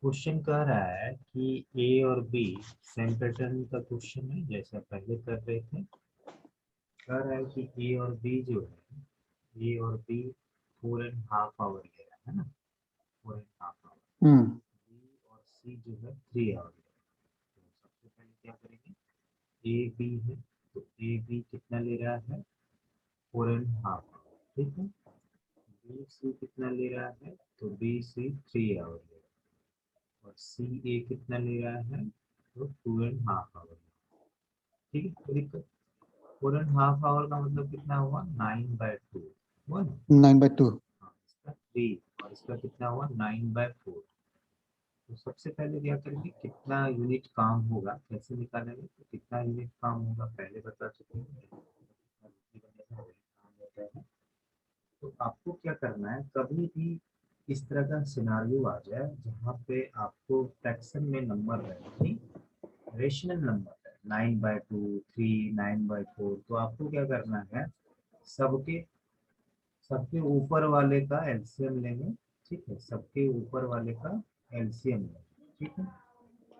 Question कह रहा है कि ए और बी सेम पैटर्न का क्वेश्चन है जैसा पहले कर रहे थे। कह रहा है कि ए और बी जो है ए और बी 4.5 आवर ले रहा है ना, 4.5 आवर। बी और सी जो है 3 आवर ले रहा है। तो सबसे पहले क्या करेंगे, ए बी है तो ए बी कितना ले रहा है, 4.5 आवर, ठीक है। बी सी कितना ले रहा है, तो बी सी 3 आवर ले रहा है। और सी ए कितना ले रहा है, तो 2.5 आवर, ठीक है। कोई दिक्कत, 4.5 आवर का मतलब कितना हुआ, 9/2 हुआ ना। 9/2। हाँ, इसका 3 और इसका कितना हुआ, 9/4। तो सबसे पहले क्या करेंगे, कितना यूनिट काम होगा कैसे निकालेंगे, तो कितना यूनिट काम होगा पहले बता चुके हैं। कितना रोटी बनेगा वही काम होता है। तो आपको क्या करना है, कभी भी इस तरह का सिनारियो आ जाए जहाँ पे आपको फ्रैक्शन में नंबर रहे, रेशनल नंबर है, 9/2, 3, 9/4, तो आपको क्या करना है, सबके सबके ऊपर वाले का एलसीएम लेंगे, ठीक है। सबके ऊपर वाले का एलसीएम लेंगे, ठीक है।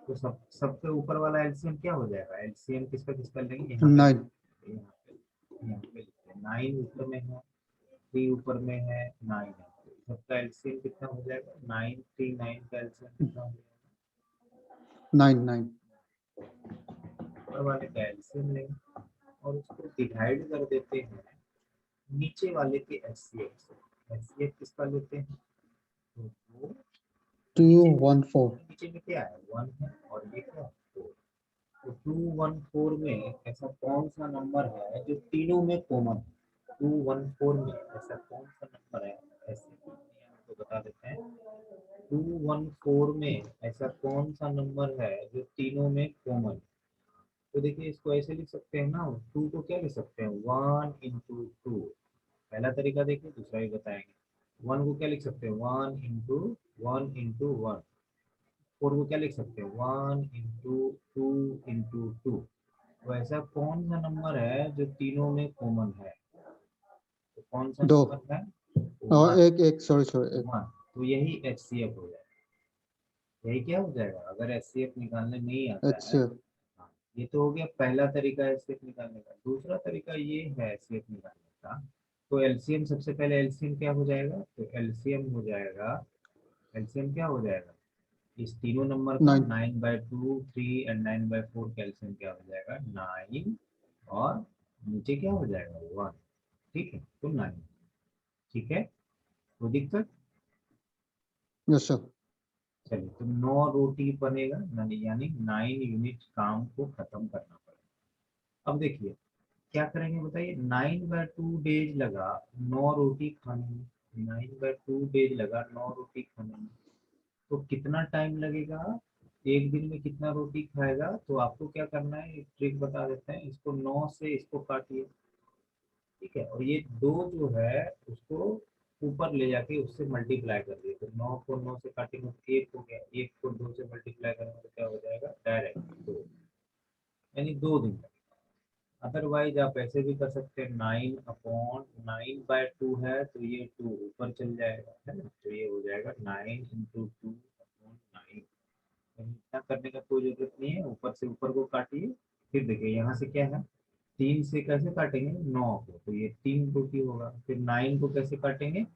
तो सबके ऊपर वाला एलसीएम क्या हो जाएगा, एलसीएम किसका लेंगे, यहाँ पे 9। लिखते हैं, यहाँ पे लिखते हैं 9 ऊपर में है, 3 ऊपर में है, 9 है। तो सबका एलसीएम कितना हो जाएगा, 9, 3, 9 का एलसीएम कितना हो जाएगा, 9। ऊपर वाले का एलसीएम लेंगे और उसको डिवाइड कर देते हैं नीचे वाले के एचसीएफ से। एचसीएफ किसका लेते हैं, तो वो नीचे 214। नीचे में क्या है, 1 है और ये क्या है, 4। तो 214 में ऐसा कौन सा नंबर है जो तीनों में कॉमन है, 214 में ऐसा कौन सा नंबर है, ऐसे तो बता देते हैं। 214 में ऐसा कौन सा नंबर है जो तीनों में कॉमन है। तो देखिए इसको ऐसे लिख सकते हैं ना, 2 को क्या लिख सकते हैं, 1 × 2। पहला तरीका देखिए, दूसरा भी बताएंगे। 1 को क्या लिख सकते हैं, 1 × 1 × 1। 4 को क्या लिख सकते हैं, 1 × 2 × 2। तो ऐसा कौन सा नंबर है जो तीनों में कॉमन है, तो कौन सा 2 नंबर है, और 1। एक सॉरी 1। 1, तो यही एचसीएफ हो जाएगा। यही क्या हो जाएगा, अगर एचसीएफ निकालने नहीं आता है। अच्छा। हाँ, ये तो हो गया पहला तरीका एचसीएफ निकालने का। दूसरा तरीका ये है एचसीएफ निकालने का, तो एलसीएम, सबसे पहले एलसीएम क्या हो जाएगा, तो एलसीएम हो जाएगा, एलसीएम क्या हो जाएगा, इस तीनों नंबर का 9। 9/2, 3 एंड 9/4 का एलसीएम क्या हो जाएगा, 9। और नीचे क्या हो जाएगा, 1, ठीक है, तो 9, ठीक है। कोई दिक्कत, यस सर। चलिए तो 9 रोटी बनेगा, यानी 9 यूनिट काम को खत्म करना पड़ेगा। अब देखिए क्या करेंगे बताइए, 9/2 डेज लगा 9 रोटी खाने में, 9/2 डेज लगा 9 रोटी खाने में, तो कितना टाइम लगेगा, एक दिन में कितना रोटी खाएगा। तो आपको क्या करना है, एक ट्रिक बता देते हैं, इसको 9 से इसको काटिए, ठीक है। और ये 2 जो है उसको ऊपर ले जाके उससे मल्टीप्लाई कर दिए, तो 9 को 9 से काटेंगे तो 1 हो गया, 1 को 2 से मल्टीप्लाई करेंगे तो क्या हो जाएगा, डायरेक्ट 2, यानी 2 दिन लगेगा। अदरवाइज आप ऐसे भी कर सकते हैं, 9/9/2 है तो ये 2 ऊपर चल जाएगा, है ना, तो ये हो जाएगा 9 × 2/9। इतना करने का कोई जरूरत नहीं है, ऊपर से ऊपर को काटिए। फिर देखिए यहाँ से क्या है, 3 से कैसे काटेंगे 9 को, तो ये 3 रोटी होगा। फिर 9 को कैसे काटेंगे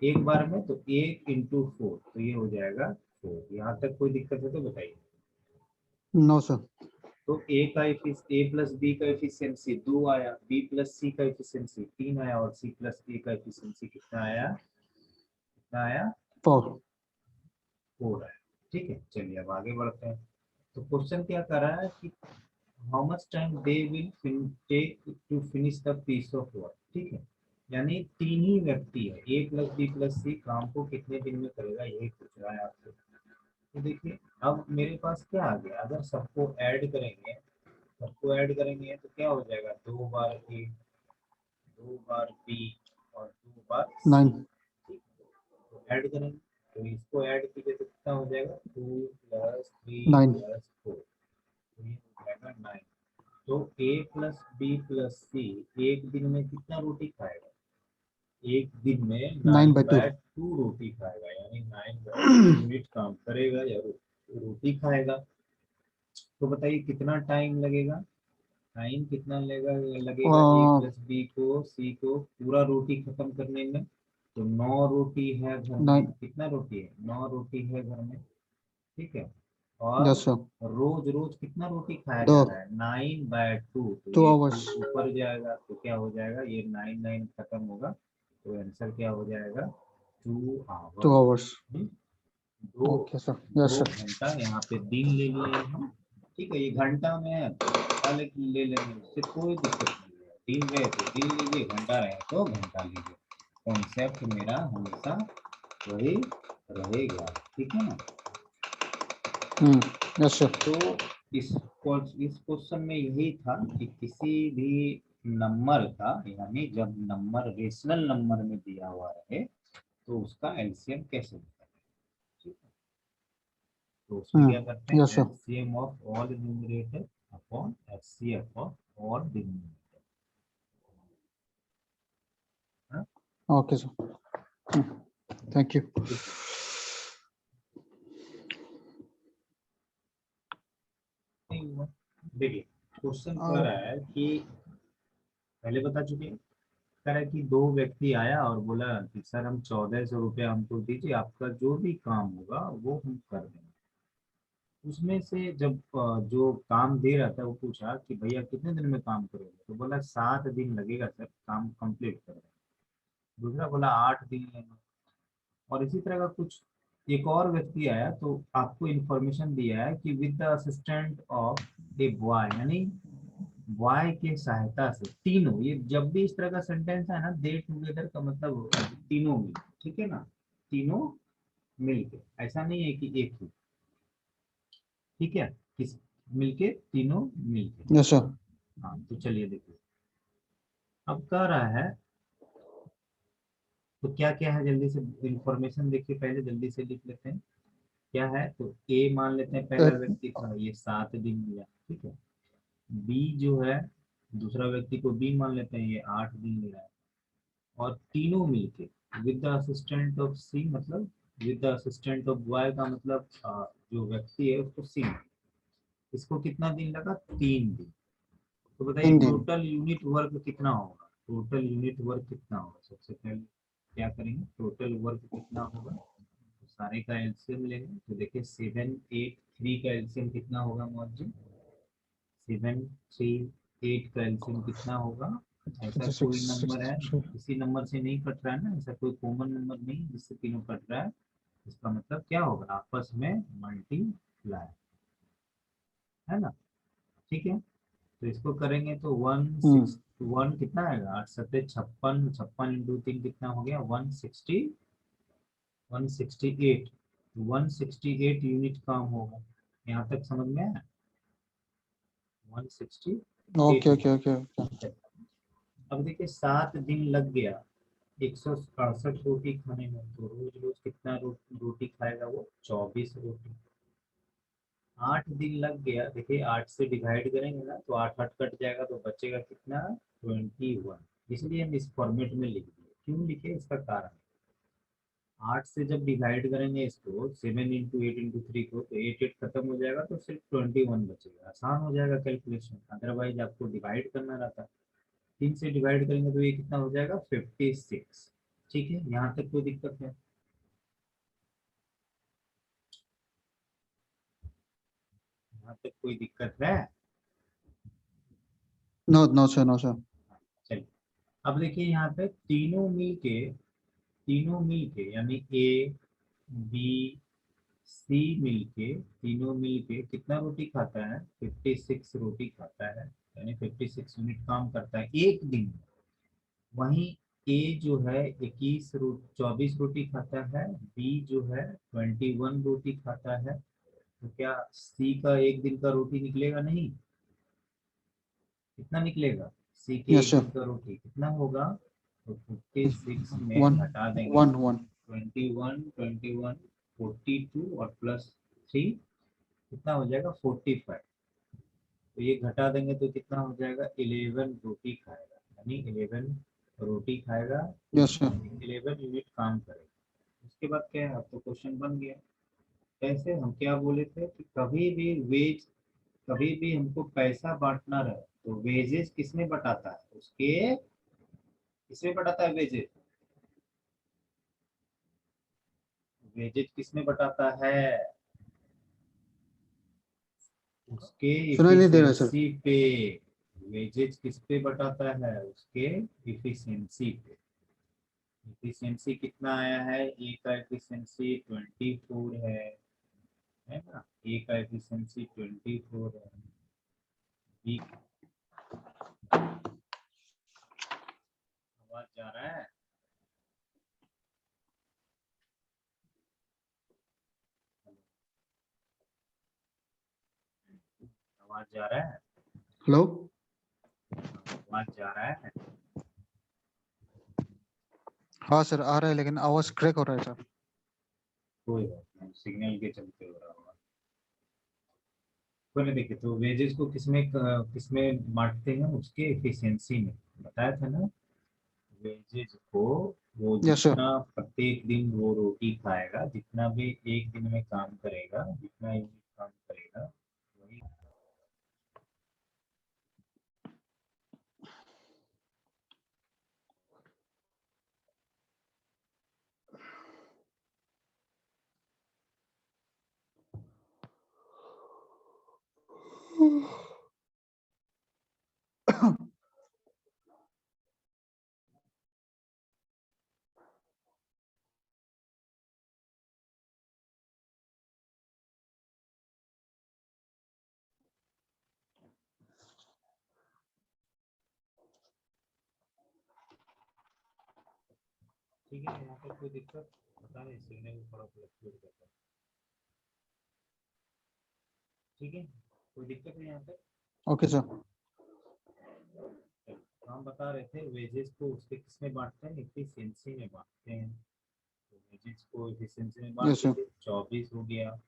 एक बार में, तो 1 × 4, तो ये हो जाएगा 4। यहाँ तक कोई दिक्कत है तो बताइए। No sir. तो ए प्लस बी का एफिशिएंसी 2 आया, बी प्लस सी का एफिशिएंसी 3 आया, और सी प्लस ए का एफिशिएंसी कितना आया, कितना आया, 4। 4 आया, ठीक है। चलिए अब आगे बढ़ते हैं। तो क्वेश्चन क्या कर रहा है कि how much time they will take to finish the piece of work, ठीक है। यानी 3 ही व्यक्ति है, A plus B plus C, काम को कितने दिन में करेगा यही पूछ रहा है आपसे। तो देखिए अब मेरे पास क्या आ गया, अगर सबको ऐड करेंगे तो क्या हो जाएगा, 2 बार ए, 2 बार बी और 2 बार 9। सी, ठीक है। तो ऐड करेंगे, तो इसको ऐड कीजिए तो कितना हो जाएगा, 2 + 3 9। + 4, तो ये हो जाएगा 9। तो ए प्लस बी प्लस सी एक दिन में कितना रोटी खाएगा, एक दिन में 9 by 2. 9/2 रोटी खाएगा, यानी 9/2 यूनिट काम करेगा या रोटी खाएगा। तो बताइए कितना टाइम लगेगा, टाइम कितना लगेगा ए Uh, प्लस बी को सी को पूरा रोटी खत्म करने में। तो 9 रोटी है घर में, 9. कितना रोटी है, 9 रोटी है घर में, ठीक है। और Yes, sir. रोज रोज कितना रोटी खाया जा रहा The है, 9/2, तो 2 ये hours. 2 ऊपर जाएगा तो क्या हो जाएगा, ये 9 खत्म होगा, तो आंसर क्या हो जाएगा, 2 2 आवर। hours. दो Okay, sir. Yes, दो sir. घंटा, यहाँ पे दिन ले लिए हम, ठीक है। ये घंटा में है तो घंटा ले लेंगे, उससे कोई दिक्कत नहीं है। दिन रहे तो दिन लीजिए, घंटा रहे तो घंटा लीजिए, कॉन्सेप्ट मेरा हमेशा वही रहेगा, ठीक है ना। Yes, sir. तो इस इस क्वेश्चन में यही था कि किसी भी नंबर का, यानी जब नंबर रेशनल नंबर में दिया हुआ रहे तो उसका एलसीएम कैसे निकालें, ठीक है। तो उसमें क्या करते Yes, हैं, sir. LCM of all numerator upon HCF of all denominator. Okay, sir. Thank you. नहीं हुआ। देखिए क्वेश्चन कह Uh, रहा है कि पहले बता चुके हैं, कह रहा है कि दो व्यक्ति आया और बोला कि सर हम 1400 रुपया हमको दीजिए, आपका जो भी काम होगा वो हम कर देंगे। उसमें से जब जो काम दे रहा था वो पूछा कि भैया कितने दिन में काम करोगे, तो बोला 7 दिन लगेगा सर काम कंप्लीट करने में। दूसरा बोला 8 दिन लेंगे। और इसी तरह का कुछ एक और व्यक्ति आया तो आपको इंफॉर्मेशन दिया है कि with the assistant of a boy, यानी बॉय के सहायता से तीनों, ये जब भी इस तरह का सेंटेंस है ना, दे टुगेदर का मतलब तीनों मिल, ठीक है ना, तीनों मिलके, ऐसा नहीं है कि एक ही, ठीक है, किस मिलके, तीनों मिलके। yes, sir. हाँ तो चलिए देखिए, अब कह रहा है तो क्या क्या है, जल्दी से इंफॉर्मेशन देखिए, पहले जल्दी से लिख लेते हैं क्या है। तो ए मान लेते हैं पहला Uh, व्यक्ति का, ये 7 दिन लिया, ठीक है। बी जो है दूसरा व्यक्ति को बी मान लेते हैं, ये 8 दिन ले रहा है। और तीनों मिलके with the assistant of C, मतलब with the assistant of Y का मतलब जो व्यक्ति है उसको सी, इसको कितना दिन लगा, 3 दिन। तो बताइए Indian. टोटल यूनिट वर्क कितना होगा, टोटल यूनिट वर्क कितना होगा, सबसे पहले क्या करेंगे, टोटल वर्क कितना होगा, तो सारे का एलसीएम लेंगे। तो देखिए 7 8 3 का एलसीएम कितना होगा मौजूद, 7 3 8 का एलसीएम कितना होगा। ऐसा कोई 56, नंबर है, 62. किसी नंबर से नहीं कट रहा है ना, ऐसा कोई कॉमन नंबर नहीं जिससे तीनों कट रहा है। इसका मतलब क्या होगा, आपस में मल्टीप्लाई, है ना, ठीक है। तो इसको करेंगे तो 1 कितना आएगा, 8 7 56, 56 × 3 कितना हो गया, 168, 168 यूनिट काम होगा। यहाँ तक समझ में आया, 168 Okay, unit, okay, okay, okay. ठीक है। अब देखिए 7 दिन लग गया 168 रोटी खाने में, तो रोज रोज कितना रोटी खाएगा वो, 24 रोटी। 8 दिन लग गया, देखिए 8 से डिवाइड करेंगे ना तो 8 8 कट जाएगा, तो बचेगा कितना, 21। इसलिए हम इस फॉर्मेट में लिख दिए, क्यों लिखे इसका कारण, 8 से जब डिवाइड करेंगे इसको 7 × 8 × 3 को, तो 8 8 खत्म हो जाएगा, तो सिर्फ 21 बचेगा, आसान हो जाएगा कैलकुलेशन। अदरवाइज आपको डिवाइड करना रहता, 3 से डिवाइड करेंगे तो ये कितना हो जाएगा, 56, ठीक है। यहाँ तक कोई दिक्कत है, यहाँ तक कोई दिक्कत है। No, no, sir, no, sir. चलिए अब देखिए यहाँ पे तीनों मिलके यानी ए बी सी मिलके, तीनों मिलके कितना रोटी खाता है, 56 रोटी खाता है, यानी 56 यूनिट काम करता है एक दिन में। वहीं ए जो है 24 रोटी खाता है, बी जो है 21 रोटी खाता है, तो क्या सी का एक दिन का रोटी निकलेगा नहीं, कितना निकलेगा, सी के Yes, एक sir. दिन का रोटी कितना होगा, तो 56 में One, घटा देंगे, one, one. 21 42 और +3 कितना हो जाएगा, 45। तो ये घटा देंगे तो कितना हो जाएगा, 11 रोटी खाएगा, यानी 11 रोटी खाएगा, Yes, sir. 11 यूनिट काम करेगा। उसके बाद क्या है, अब तो क्वेश्चन बन गया। कैसे, हम क्या बोले थे कि कभी भी वेज, कभी भी हमको पैसा बांटना रहे तो वेजेस किसमें बटाता है, उसके किसमें बटाता है वेजेस, वेजेस किसमें बटाता है, उसके सुनाई नहीं दे रहा सर। इफिशियंसी पे। वेजेज किस पे बटाता है, उसके इफिशियंसी पे। इफिशियंसी कितना आया है, ए का इफिशियंसी 24 है ना, ए का इफिशियंसी 24 है, बी आवाज जा रहा है, आवाज जा रहा है, हेलो। आवाज जा रहा है। हाँ सर आ रहा है, लेकिन आवाज क्रैक हो रहा है सर। कोई बात नहीं, सिग्नल के चलते हो रहा होगा। बोले देखिए, तो वेजेस को किसमें किसमें बांटते हैं, उसके इफिशियंसी में। बताया था ना, वेजेज को वो यस सर। जितना प्रत्येक दिन वो रोटी खाएगा, जितना भी एक दिन में काम करेगा, जितना यूनिट काम करेगा, वही। ठीक है, यहाँ पर कोई दिक्कत, पता नहीं सिग्नल थोड़ा फ्लक्चुएट करता है। ठीक है, कोई दिक्कत है यहाँ पे। Okay sir. चलो, तो हम बता रहे थे वेजेस को उसके किसमें बांटते हैं, इफिशियंसी में बांटते हैं। तो वेजेस को इफिशियंसी में बांट यस सर। दीजिए, 24 हो गया,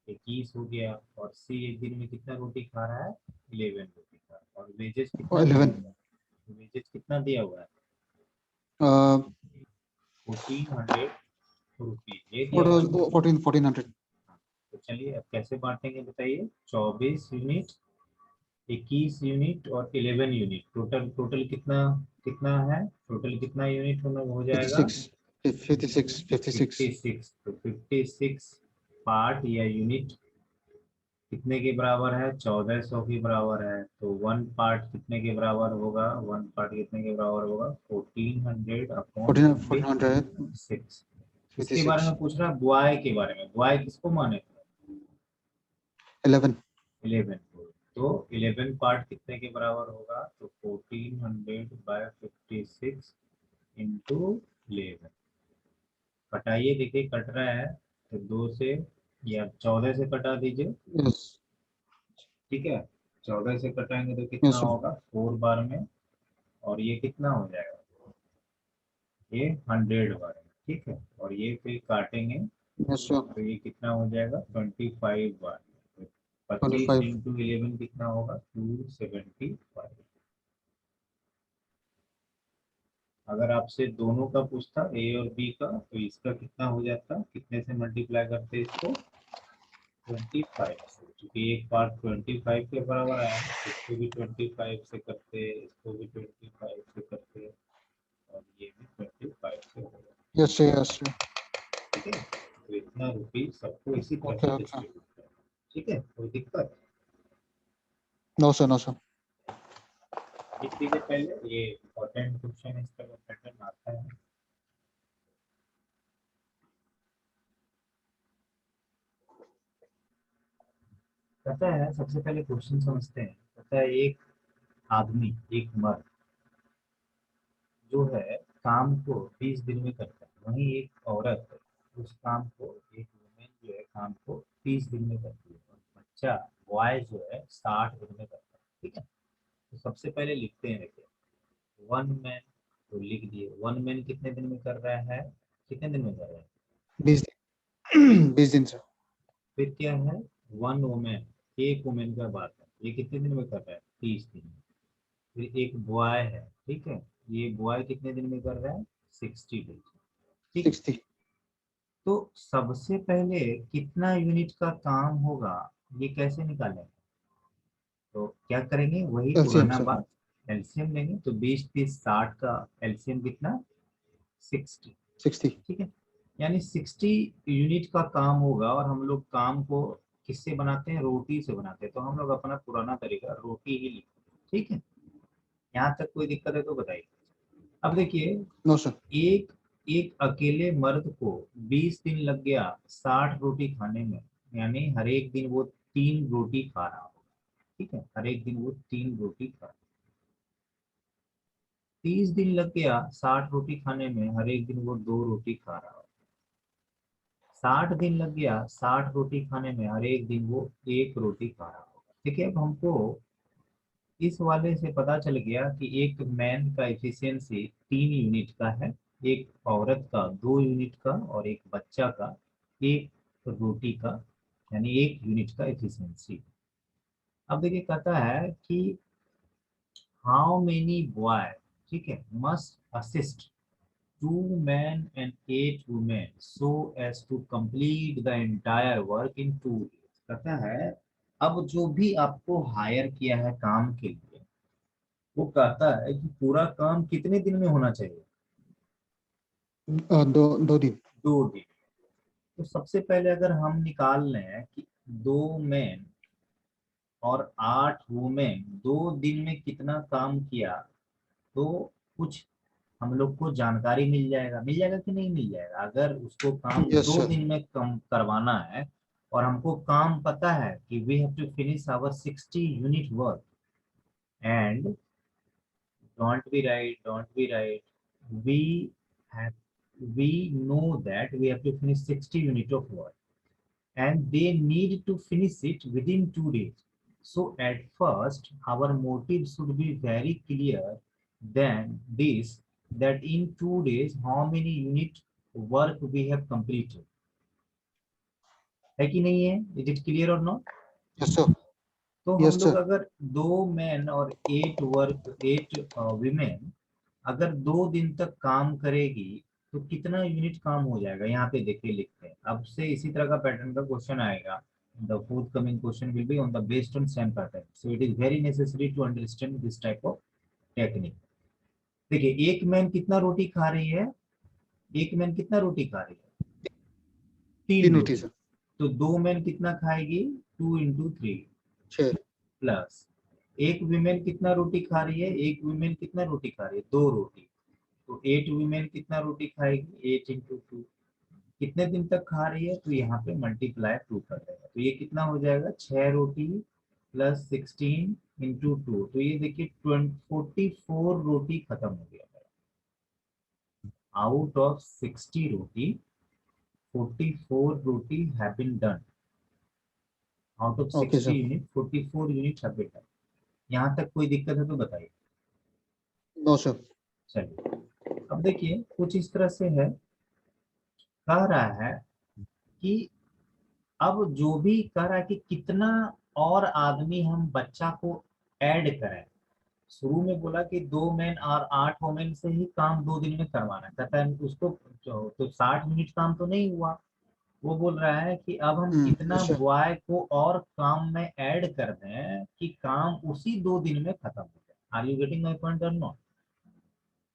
21 हो गया, और सी एक दिन में कितना रोटी खा रहा है, 11 रोटी खा रहा है, और वेजेस कितना दिया 11। हुआ है, वेजेस कितना दिया हुआ है, 1400 रुपीज ये दिया हुआ है ना। 1400। तो चलिए अब कैसे बांटेंगे बताइए, 24 यूनिट, 21 यूनिट और 11 यूनिट, टोटल टोटल कितना, कितना है, टोटल कितना यूनिट होना हो जाएगा, 56। 56 56। 56। तो 56 पार्ट या यूनिट कितने के बराबर है, 1400 के बराबर है। तो वन पार्ट कितने के बराबर होगा, वन पार्ट कितने के बराबर होगा, 1400 अपॉन 1400। 56। इसके बारे 56। में पूछ रहा है, बुआई के बारे में, बुआई किसको माने, 11। 11 को। तो 11 पार्ट कितने के बराबर होगा, तो 1400/56 इंटू 11। कटाइए, देखिए कट रहा है, तो 2 से या 14 से कटा दीजिए। यस। ठीक है, 14 से कटाएंगे तो कितना यस सर। होगा 4 बार में, और ये कितना हो जाएगा, ये 100 बार में। ठीक है, और ये फिर काटेंगे यस सर। तो ये कितना हो जाएगा 25 बार में। 25 25। इंटू 11 कितना होगा, 275। अगर आपसे दोनों का पूछता, ए और बी का, तो इसका कितना हो जाता, कितने से मल्टीप्लाई करते इसको, 25 से, क्योंकि एक पार्ट 25 के बराबर आया, इसको भी 25 से करते, इसको भी 25 से करते, और ये भी 25 से होगा। Yes sir. Yes sir. ठीक है, तो इतना रुपीज सबको इसी तरह ओके से ओके। डिस्ट्रीब्यूट करना। ठीक है, कोई दिक्कत, नो सर नो सर। लिख लीजिए पहले, ये इम्पोर्टेंट क्वेश्चन इस तरह पैटर्न आता है। पता है, सबसे पहले क्वेश्चन समझते हैं। पता है, एक आदमी, एक मर्द जो है काम को 20 दिन में करता है, वहीं एक औरत उस काम को, एक वुमेन जो है काम को 30 दिन में करती है, और बच्चा बॉय जो है 60 दिन में करता है। ठीक है, तो सबसे पहले लिखते हैं, देखिए वन मैन, तो लिख दिए वन मैन कितने दिन में कर रहा है, कितने दिन में कर रहा है, 20 दिन। 20 दिन सर। फिर क्या है, वन वुमेन, एक वुमेन का बात है, ये कितने दिन में कर रहा है, 30 दिन में। फिर एक बॉय है, ठीक है, ये बॉय कितने दिन में कर रहा है? 60 डेज। ठीक है। 60। तो सबसे पहले कितना यूनिट का काम होगा ये कैसे निकालेंगे? तो क्या करेंगे, वही एलसीएम पुराना सर। बात, एलसीएम लेंगे। तो 20 30 60 का एलसीएम कितना? 60। 60। ठीक है। यानी 60 यूनिट का काम होगा, और हम लोग काम को किससे बनाते हैं? रोटी से बनाते हैं। तो हम लोग अपना पुराना तरीका रोटी ही लिखते हैं। ठीक है। यहाँ तक कोई दिक्कत है तो बताइए। अब देखिए, नो सर। एक एक अकेले मर्द को 20 दिन लग गया 60 रोटी खाने में। यानी हर एक दिन वो 3 रोटी खा रहा होगा। ठीक है, हर एक दिन वो 3 रोटी खा रहा है। 30 दिन लग गया 60 रोटी खाने में, हर एक दिन वो 2 रोटी खा रहा होगा। 60 दिन लग गया 60 रोटी खाने में, हर एक दिन वो 1 रोटी खा रहा होगा। ठीक है। अब हमको इस वाले से पता चल गया कि एक मैन का एफिशिएंसी 3 यूनिट का है, एक औरत का 2 यूनिट का, और एक बच्चा का 1 रोटी का, यानी 1 यूनिट का एफिशिएंसी। अब देखिए कहता है कि हाउ मेनी बॉय, ठीक है, must assist 2 men and 8 women so as to complete the entire work in 2 days। कहता है अब जो भी आपको हायर किया है काम के लिए, वो कहता है कि पूरा काम कितने दिन में होना चाहिए? 2 दिन। 2 दिन। तो सबसे पहले अगर हम निकाल लें कि 2 मैन और 8 वुमेन 2 दिन में कितना काम किया, तो कुछ हम लोग को जानकारी मिल जाएगा। मिल जाएगा कि नहीं मिल जाएगा? अगर उसको काम यस दो सर। दिन में कम करवाना है, और हमको काम पता है कि we have to finish our 60 unit work, and don't be right, we have we know that we have to finish 60 unit of work, and they need to finish it within 2 days. So at first our motive should be very clear than this, that in 2 days how many unit work we have completed। है कि नहीं है? Is it clear और not? Yes sir. तो हम yes लोग sir. अगर 2 man और 8 विमेन अगर 2 दिन तक काम करेगी, तो कितना यूनिट काम हो जाएगा? यहाँ पे देखिए लिखते हैं। अब से इसी तरह का पैटर्न का क्वेश्चन आएगा। The fourth coming question will be on the based on same pattern, so it is very necessary to understand this type of technique. देखिए, एक मैन कितना रोटी खा रही है? एक मैन कितना रोटी खा रही है? 3 3 रोटी रोटी। सर। तो 2 मैन कितना खाएगी? 2 into 3 6। प्लस एक वीमेन कितना रोटी खा रही है? एक वीमेन कितना रोटी खा रही है? 2 रोटी। तो 8 वीमेन कितना रोटी खाएगी? 8 into 2। कितने दिन तक खा रही है? तो यहाँ पे मल्टीप्लाई 2 कर देगा, तो ये कितना हो जाएगा? 6 रोटी प्लस 16 into 2। तो ये देखिए 44 रोटी खत्म हो गया। Out of 60 roti 44 roti have been done. Out of okay 60 sir. Unit 44 unit have been done. यहाँ तक कोई दिक्कत है तो बताइए। No sir. चलिए, अब देखिए कुछ इस तरह से है। कह रहा है कि अब जो भी कह रहा है कि कितना और आदमी हम बच्चा को ऐड करें। शुरू में बोला कि 2 मैन और 8 वुमेन से ही काम 2 दिन में करवाना है। कहता है उसको तो 60 यूनिट काम तो नहीं हुआ। वो बोल रहा है कि अब हम कितना यस सर। बॉय को और काम में ऐड कर दें कि काम उसी 2 दिन में खत्म हो जाए। Are you getting my point और not?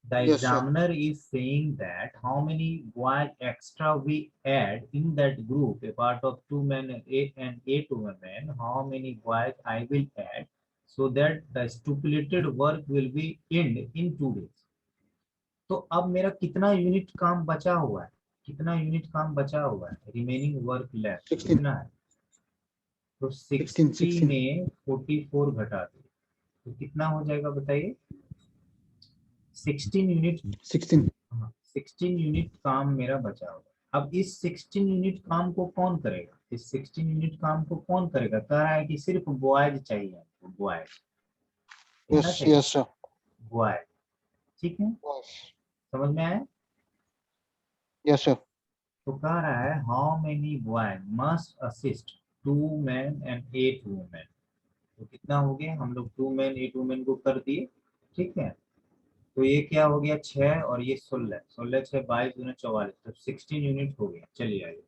The yes sir. examiner is saying that how many boys extra we add in that group, a part of 2 men and 8 women, how many boys I will add, so that the stipulated work will be end in 2 days। तो अब मेरा कितना unit काम बचा हुआ है? कितना unit काम बचा हुआ है? Remaining work left 16। कितना है? तो 16। 60 16। में 44 घटा दो, तो कितना हो जाएगा बताइए? 16 यूनिट। 16। हाँ, 16 यूनिट काम मेरा बचा होगा। अब इस 16 यूनिट काम को कौन करेगा? इस 16 यूनिट काम को कौन करेगा? कह रहा है कि सिर्फ बॉयज चाहिए हमको, बॉयज। कितना यस चाहिए? Yes sir. बॉयज। ठीक है, समझ में आया? Yes sir. तो कह रहा है how many boys must assist 2 men and 8 women। तो कितना हो गया? हम लोग 2 men 8 women को कर दिए। ठीक है। तो ये क्या हो गया 6 और ये 16, 16 6 22 दूना 44, तो 16 यूनिट हो गया। चलिए आइए,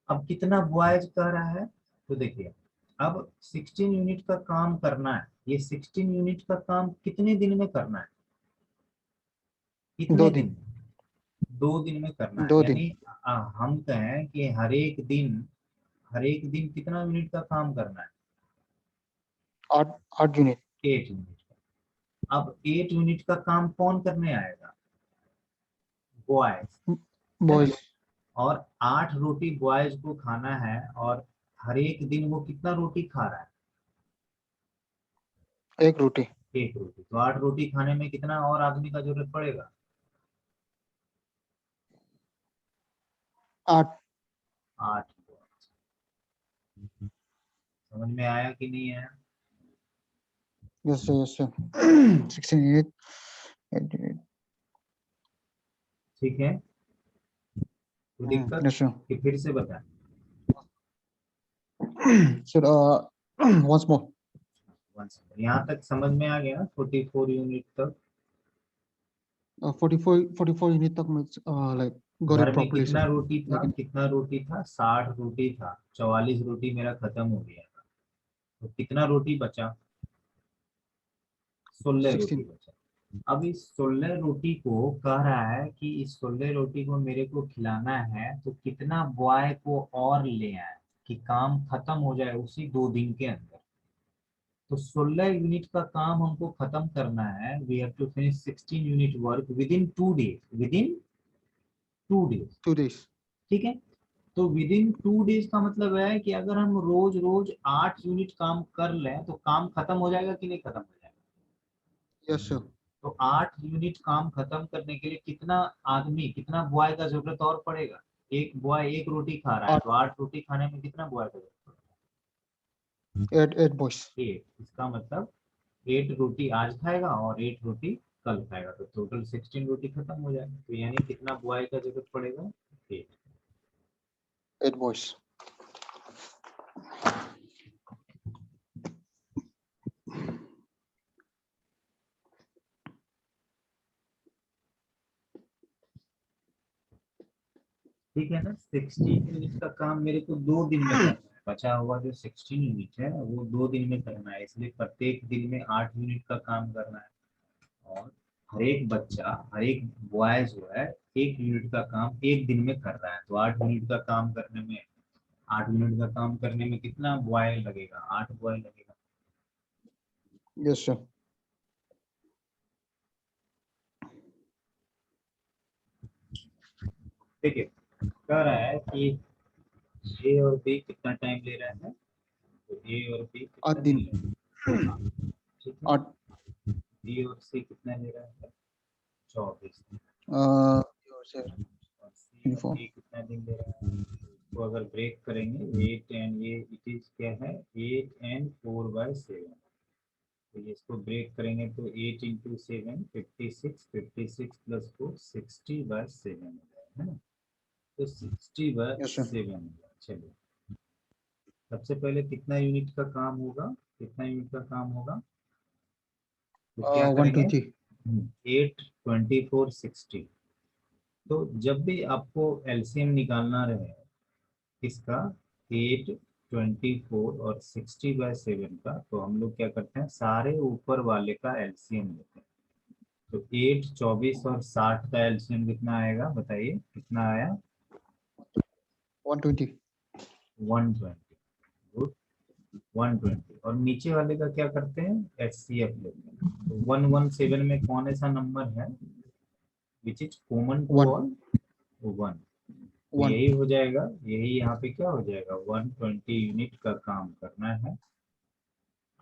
अब कितना बॉयज कह रहा है, तो देखिए अब 16 यूनिट का काम करना है। ये 16 यूनिट का काम कितने दिन में करना है, कितने 2 दिन दिन, में? 2 दिन में करना है, 2 दिन, यानी हम कहें कि हर एक दिन कितना यूनिट का काम करना है, 8 यूनिट 8 यूनिट का। अब 8 यूनिट का काम कौन करने आएगा, बॉयज, है ना। बॉयज। और 8 रोटी बॉयज को खाना है, और हर एक दिन वो कितना रोटी खा रहा है, 1 रोटी, 1 रोटी। तो 8 रोटी खाने में कितना और आदमी का जरूरत पड़ेगा, 8। 8। समझ में आया कि नहीं आया? Yes sir, yes sir. 16 unit, 8 unit. ठीक है, तो दिक्कत यस सर। कि फिर से बता। Sir once more। यहाँ तक समझ में आ गया ना, 44 यूनिट तक? 44 यूनिट तक मैं लाइक गॉट घर इट में प्रॉपर्ली कितना सर। रोटी था, लेकिन 60 रोटी था, 44 रोटी मेरा खत्म हो गया था, तो कितना रोटी बचा, 16 रोटी 16। बचा। अब इस 16 रोटी को कह रहा है कि इस 16 रोटी को मेरे को खिलाना है, तो कितना बॉय को और ले आए कि काम खत्म हो जाए उसी 2 दिन के अंदर। तो 16 यूनिट का काम हमको खत्म करना है, we have to finish 16 unit work within 2 days, within 2 days. 2 days। ठीक है, तो विद इन 2 डेज का मतलब है कि अगर हम रोज रोज 8 यूनिट काम कर लें तो काम खत्म हो जाएगा कि नहीं खत्म हो जाएगा? Yes sir. तो 8 यूनिट काम खत्म करने के लिए कितना आदमी, कितना बॉय का जरूरत और पड़ेगा? एक बॉय 1 रोटी खा रहा है, 8, तो 8 रोटी खाने में कितना बॉय का जरूरत 8 बॉयज। पड़ेगा? 8। इसका मतलब 8 रोटी आज खाएगा और 8 रोटी कल खाएगा, तो टोटल 16 रोटी खत्म हो जाएगा। तो यानी कितना बॉय का जरूरत पड़ेगा, 8। 8 बॉयज। ठीक है ना, 16 यूनिट का काम मेरे को 2 दिन में करना है। बचा हुआ जो 16 यूनिट है वो 2 दिन में करना है, इसलिए प्रत्येक दिन में 8 यूनिट का काम करना है। और हर एक बच्चा, हर एक बॉय जो है 1 यूनिट का काम 1 दिन में कर रहा है, तो 8 यूनिट का काम करने में, 8 यूनिट का काम करने में कितना बॉय लगेगा, 8 बॉय लगेगा। Yes sir. ठीक है, कह रहा है कि ए और बी कितना टाइम ले रहा है, तो ए और बी 8 कितना दिन दिन, ले रहा है, हाँ, ठीक है। 8। बी और सी कितना ले रहा है, 24 दिन। सर और सी और 24। डी कितना दिन ले रहा है, तो अगर ब्रेक करेंगे 8 एंड ये इट इज क्या है, 8 and 4/7। तो ये इसको ब्रेक करेंगे तो 8 × 7 56, 56 + 4 60/7 हो जाएगा, है ना। तो 60/7 यस सर। हो जाएगा। चलिए, सबसे पहले कितना यूनिट का काम होगा, कितना यूनिट का काम होगा, तो क्या करेंगे, 120। 8 24 60। तो जब भी आपको एलसीएम निकालना रहे इसका, 8 24 और 60/7 का, तो हम लोग क्या करते हैं, सारे ऊपर वाले का एलसीएम लेते हैं। तो 8 24 और 60 का एलसीएम कितना आएगा, बताइए कितना आया, 120। 120। गुड, 120। और नीचे वाले का क्या करते हैं, एचसीएफ लेते हैं। तो 117 में कौन ऐसा नंबर है which is common to 1 all, 1। तो 1। यही हो जाएगा, यही यहाँ पे क्या हो जाएगा, 120 यूनिट का काम करना है।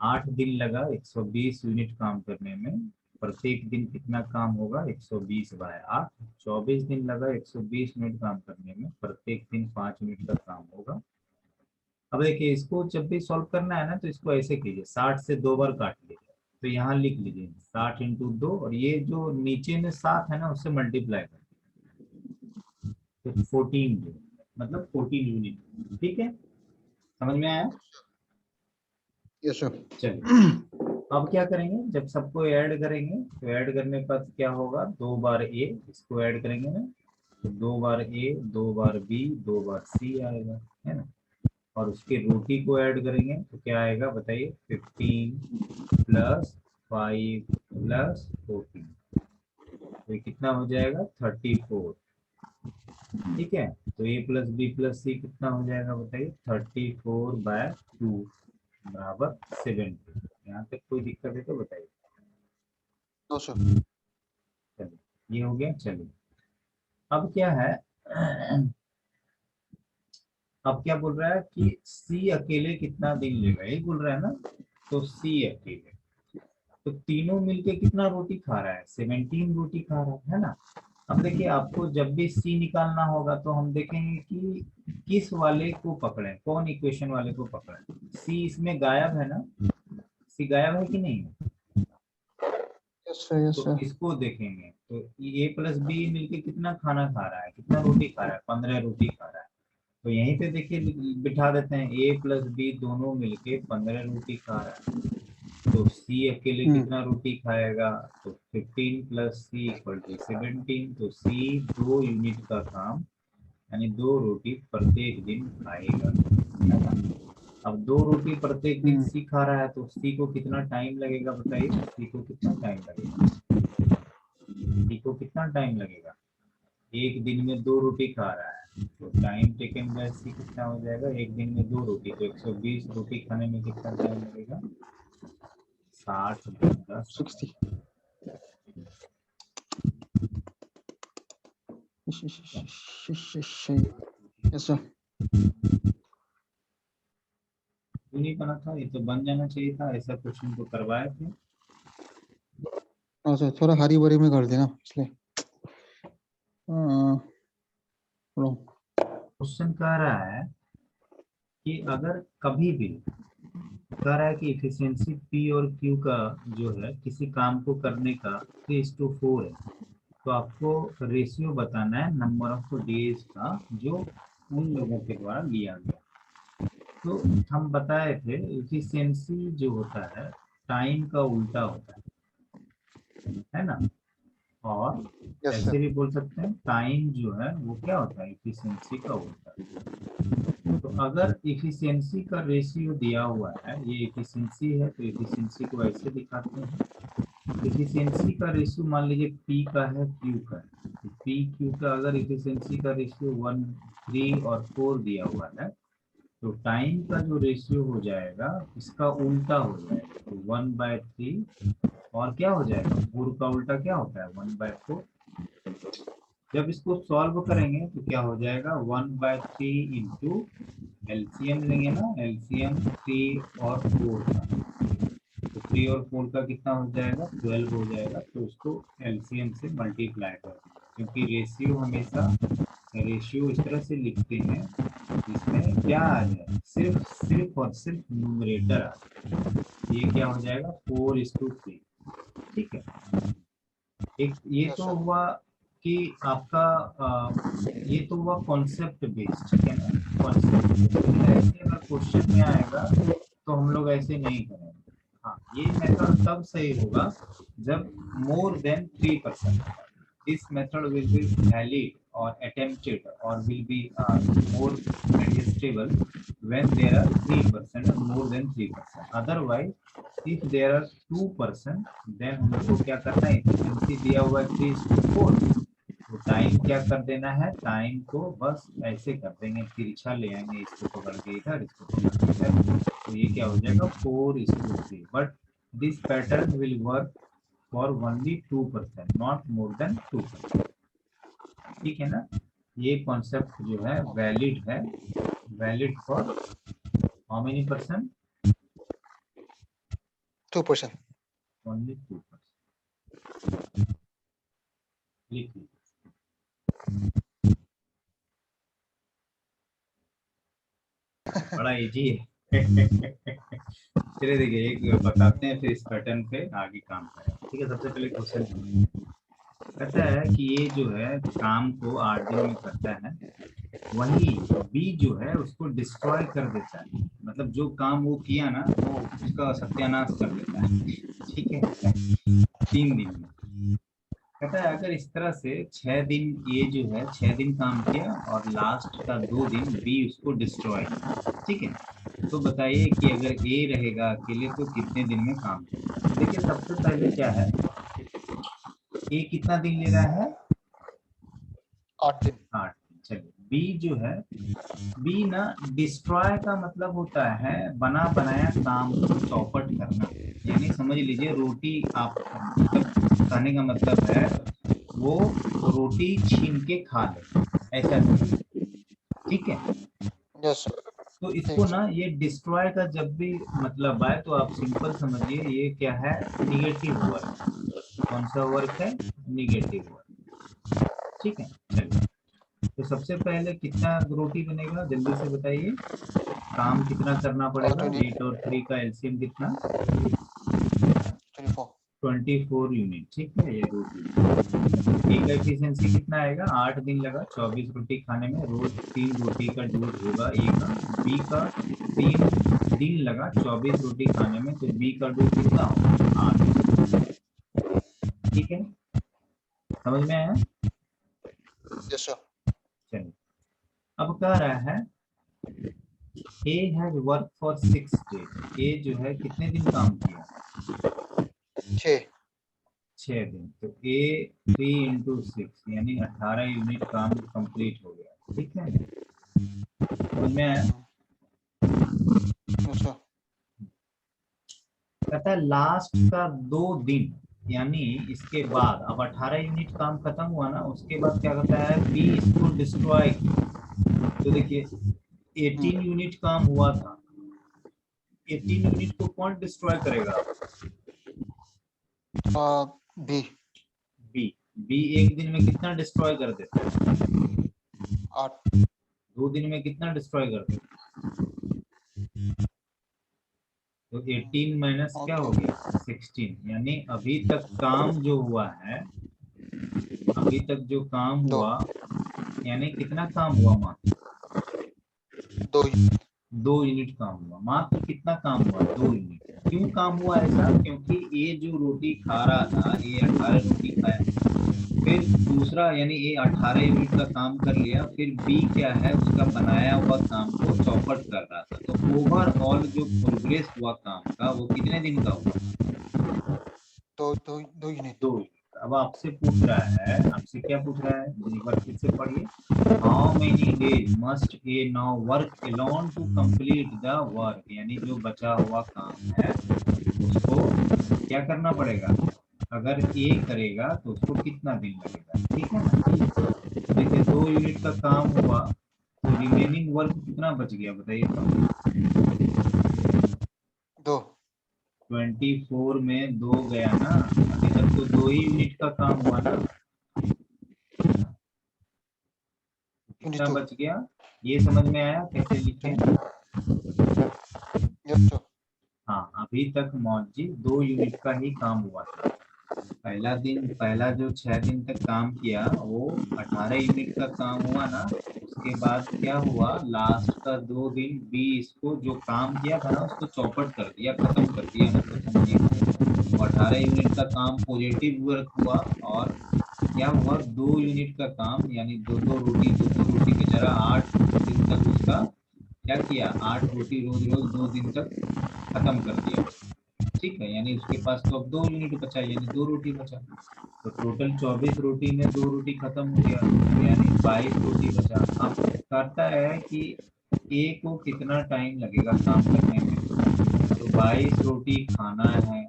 8 दिन लगा 120 यूनिट काम करने में, प्रत्येक दिन कितना काम होगा, 120/8। 24 दिन लगा 120 यूनिट काम करने में, प्रत्येक दिन 5 यूनिट का काम होगा। अब देखिए, इसको जब भी सॉल्व करना है ना, तो इसको ऐसे कीजिए, 60 से 2 बार काट लीजिए, तो यहाँ लिख लीजिए 60 × 2, और ये जो नीचे में 7 है ना उससे मल्टीप्लाई कर दीजिए, तो 14 दिन, मतलब 14 यूनिट। ठीक है, समझ में आया? Yes sir. चलिए, अब क्या करेंगे, जब सबको ऐड करेंगे तो ऐड करने पर क्या होगा, 2 बार ए, इसको ऐड करेंगे ना तो 2 बार ए, 2 बार बी, 2 बार सी आएगा, है ना। और उसके रोटी को ऐड करेंगे तो क्या आएगा बताइए, 15 प्लस 5 प्लस 14, तो ये कितना हो जाएगा, 34। ठीक है, तो ए प्लस बी प्लस सी कितना हो जाएगा बताइए, 34/2 बराबर 70। यहाँ तक कोई दिक्कत है तो बताइए। No sir. चलिए ये हो गया। चलिए अब क्या है, अब क्या बोल रहा है कि सी अकेले कितना दिन लेगा, यही बोल रहा है ना। तो सी अकेले, तो तीनों मिलके कितना रोटी खा रहा है, 17 रोटी खा रहा है ना। अब देखिए, आपको जब भी सी निकालना होगा तो हम देखेंगे कि किस वाले को पकड़े, कौन इक्वेशन वाले को पकड़े। सी इसमें गायब है ना, सी गायब है कि नहीं है। यस सर, यस तो सर। इसको देखेंगे तो ए प्लस बी मिलके कितना खाना खा रहा है, कितना रोटी खा रहा है, 15 रोटी खा रहा है। तो यहीं पे देखिए बिठा देते हैं, ए प्लस बी दोनों मिलके 15 रोटी खा रहा है। तो सी अकेले कितना रोटी खाएगा, तो 15 प्लस सी इक्वल टू 17। तो सी 2 यूनिट का काम यानी 2 रोटी प्रत्येक दिन खाएगा, है ना। अब 2 रोटी प्रत्येक दिन सी खा रहा है तो सी को कितना टाइम लगेगा बताइए, सी को कितना टाइम लगेगा, सी को कितना टाइम लगेगा। एक दिन में 2 रोटी खा रहा है तो टाइम टेकन बाय सी कितना हो जाएगा, एक दिन में 2 रोटी तो 120 रोटी खाने में कितना टाइम लगेगा, 60 दिन का 60। समय। Yes sir. क्यों नहीं बना था, ये तो बन जाना चाहिए था, ऐसा क्वेश्चन तो करवाए थे। हाँ सर, थोड़ा हरी बरी में कर देना इसलिए। लो। क्वेश्चन कह रहा है कि अगर कभी भी कह रहा है कि इफिशियंसी पी और क्यू का जो है किसी काम को करने का 3:4 है, तो आपको रेशियो बताना है नंबर ऑफ डेज का जो उन लोगों के द्वारा लिया गया। तो हम बताए थे इफिशियंसी जो होता है टाइम का उल्टा होता है ना। और यस ऐसे सर। भी बोल सकते हैं टाइम जो है वो क्या होता है, इफिशियंसी का उल्टा। तो अगर इफिशियंसी का रेशियो दिया हुआ है, ये इफिशियंसी है तो इफिशियंसी को ऐसे दिखाते हैं। इफिशियंसी का रेशियो मान लीजिए पी का है, क्यू का है, तो पी क्यू का अगर इफिशियंसी का रेशियो 1, 3 और 4 दिया हुआ है तो टाइम का जो रेशियो हो जाएगा इसका उल्टा हो जाएगा, तो 1/3। और क्या हो जाएगा, 4 का उल्टा क्या होता है, 1/4। जब इसको सॉल्व करेंगे तो क्या हो जाएगा, 1/3 इंटू एलसीएम लेंगे ना, एलसीएम 3 और 4 का, तो 3 और 4 का कितना हो जाएगा, 12 हो जाएगा। तो उसको एलसीएम से मल्टीप्लाई कर देंगे, क्योंकि रेशियो हमेशा रेशियो इस तरह से लिखते हैं जिसमें क्या आ जाए, सिर्फ सिर्फ और सिर्फ न्यूमरेटर आ जाए। ये क्या हो जाएगा, 4:3। ठीक है, एक ये यस तो सर। हुआ कि आपका ये तो हुआ कॉन्सेप्ट बेस्ड, ठीक है ना, कॉन्सेप्ट। ऐसे अगर क्वेश्चन में आएगा तो हम लोग ऐसे नहीं करेंगे। हाँ, ये मेथड तब सही होगा जब more than 3%। This method will be valid or attempted or will be more adjustable when there are 3% or more than 3%. Otherwise, if there are 2%, then हम लोग को क्या करना है, एफिशिएंसी दिया हुआ है 3:4, तो टाइम क्या कर देना है, टाइम को बस ऐसे कर देंगे, तिरछा ले आएंगे, इसको पकड़ के इधर, इसको पकड़ के इधर, तो ये क्या हो जाएगा 4:3। But this pattern will work for only 2%, not more than 2%। ठीक है ना, ये कॉन्सेप्ट जो है वैलिड है, valid for how many percent, 2%। Only 2%। लिख लीजिए। बड़ा इजी है। चलिए देखिए, एक बताते हैं फिर इस पैटर्न पे आगे काम करें। ठीक है, सबसे पहले क्वेश्चन कहता है कि ये जो है काम को 8 दिन में करता है, वही बी जो है उसको डिस्ट्रॉय कर देता है, मतलब जो काम वो किया ना वो उसका सत्यानाश कर देता है। ठीक है, 3 दिन में। कहता है अगर इस तरह से 6 दिन ए जो है 6 दिन काम किया और लास्ट का 2 दिन बी उसको डिस्ट्रॉय किया, ठीक है, तो बताइए कि अगर ए रहेगा अकेले तो कितने दिन में काम करेगा। तो देखिए सबसे पहले क्या है, ए कितना दिन ले रहा है, 8 दिन। 8 दिन। चलिए बी जो है, बी ना डिस्ट्रॉय का मतलब होता है बना बनाया काम को चौपट करना। यानी समझ लीजिए रोटी आप, मतलब कहने का मतलब है वो रोटी छीन के खा ले, ऐसा समझिए। ठीक है, यस तो ठीक इसको है ना सर। ये डिस्ट्रॉय का जब भी मतलब आए तो आप सिंपल समझिए ये क्या है, निगेटिव वर्क। कौन सा वर्क है, निगेटिव वर्क। ठीक है, चलिए तो सबसे पहले कितना रोटी बनेगा जल्दी से बताइए, काम कितना करना और पड़ेगा, 20 8 और 3 का एलसीएम कितना, 24। 24 यूनिट। ठीक है, ये रोटी का एफिशिएंसी कितना आएगा, 8 दिन लगा 24 रोटी खाने में, रोज 3 रोटी का डोज होगा ए का, बी का 3 दिन लगा 24 रोटी खाने में, तो बी का डोज कितना होगा, 8। ठीक है, समझ में आया। Yes sir. चलिए अब कह रहा है A has work for 6 days, A जो है कितने दिन काम किया, 6। 6 दिन, तो ए 3 × 6 यानी 18 यूनिट काम कंप्लीट हो गया। ठीक है, समझ में आया। Yes sir. कहता है लास्ट का 2 दिन, यानी इसके बाद अब 18 यूनिट काम खत्म हुआ ना, उसके बाद क्या कहता है बी इसको डिस्ट्रॉय किया। तो देखिए 18 यूनिट काम हुआ था, 18 यूनिट को कौन डिस्ट्रॉय करेगा, बी। बी। बी एक दिन में कितना डिस्ट्रॉय कर देता है, 8। 2 दिन में कितना डिस्ट्रॉय कर देता है, तो 18 माइनस क्या ओके। हो गया, 16। यानी अभी तक काम जो हुआ है, अभी तक जो काम 2। हुआ, यानी कितना काम हुआ मात्र, 2। 2 यूनिट काम हुआ, मात्र कितना काम हुआ, 2 यूनिट। क्यों काम हुआ ऐसा, क्योंकि ये जो रोटी खा रहा था, ये 18 रोटी खाया, फिर दूसरा यानी ये 18 यूनिट का काम कर लिया, फिर बी क्या है उसका बनाया हुआ काम को चौपट कर रहा था, तो ओवरऑल जो प्रोग्रेस हुआ काम का वो कितने दिन का हुआ, 2 यूनिट। 2 यूनिट। अब आपसे पूछ रहा है, आपसे क्या पूछ रहा है, एक बार फिर से पढ़िए, how many days must A now work alone to complete the work, यानी जो बचा हुआ काम है उसको क्या करना पड़ेगा, अगर ए करेगा तो उसको कितना दिन लगेगा। ठीक है ना, तो देखिए 2 यूनिट का काम हुआ, तो रिमेनिंग वर्क कितना बच गया बताइए तो, 2। 24 में 2 गया ना, अभी तक तो 2 ही यूनिट का काम हुआ ना, कितना 22। बच गया, ये समझ में आया कैसे लिखे। 22। Yes sir. हाँ अभी तक मौज जी 2 यूनिट का ही काम हुआ था, पहला दिन, पहला जो 6 दिन तक काम किया वो 18 यूनिट का काम हुआ ना, उसके बाद क्या हुआ, लास्ट का 2 दिन बी इसको जो काम किया था ना उसको चौपट कर दिया, खत्म कर दिया, मतलब समझिए वो 18 यूनिट का काम पॉजिटिव वर्क हुआ, और क्या हुआ 2 यूनिट का काम, यानी दो दो रोटी बेचारा 8 दिन तक उसका क्या किया, 8 रोटी रोज रोज 2 दिन तक खत्म कर दिया उसने। ठीक है, यानी उसके पास तो अब 2 यूनिट बचा, यानी 2 रोटी बचा, तो टोटल 24 रोटी में 2 रोटी खत्म हो गया, तो यानी 22 रोटी बचा। अब कहता है कि ए को कितना टाइम लगेगा काम करने में, तो 22 रोटी खाना है,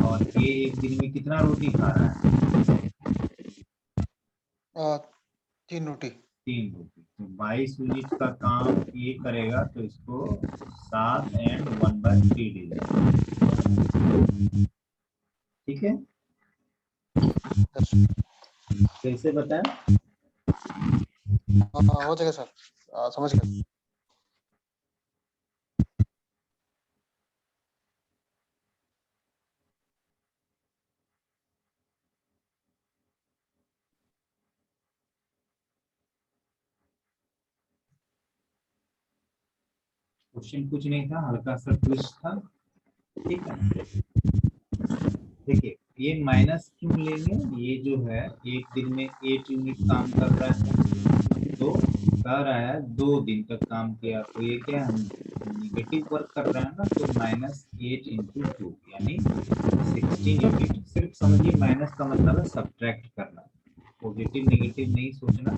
और ए एक दिन में कितना रोटी खा रहा है, 3 रोटी। 3 रोटी, तो 22 यूनिट का काम ये करेगा, तो इसको 7 and 1/3 डेज। ठीक है, यस। कैसे बताएं, हो जाएगा सर। समझ गया। क्वेश्चन कुछ नहीं था, हल्का सा ट्विस्ट था, ठीक है। देखिए ये माइनस क्यों लेंगे, ये जो है एक दिन में 8 यूनिट काम कर रहा है, तो कह रहा है 2 दिन तक काम किया, तो ये क्या निगेटिव वर्क कर रहा है ना, तो -8 × 2 यानी 16 यूनिट। सिर्फ समझिए माइनस का मतलब है सब्ट्रैक्ट करना, पॉजिटिव नेगेटिव नहीं सोचना,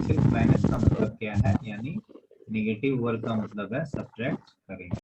सिर्फ माइनस का मतलब क्या है, यानी नेगेटिव वर्क का मतलब है सब्ट्रैक्ट करेंगे।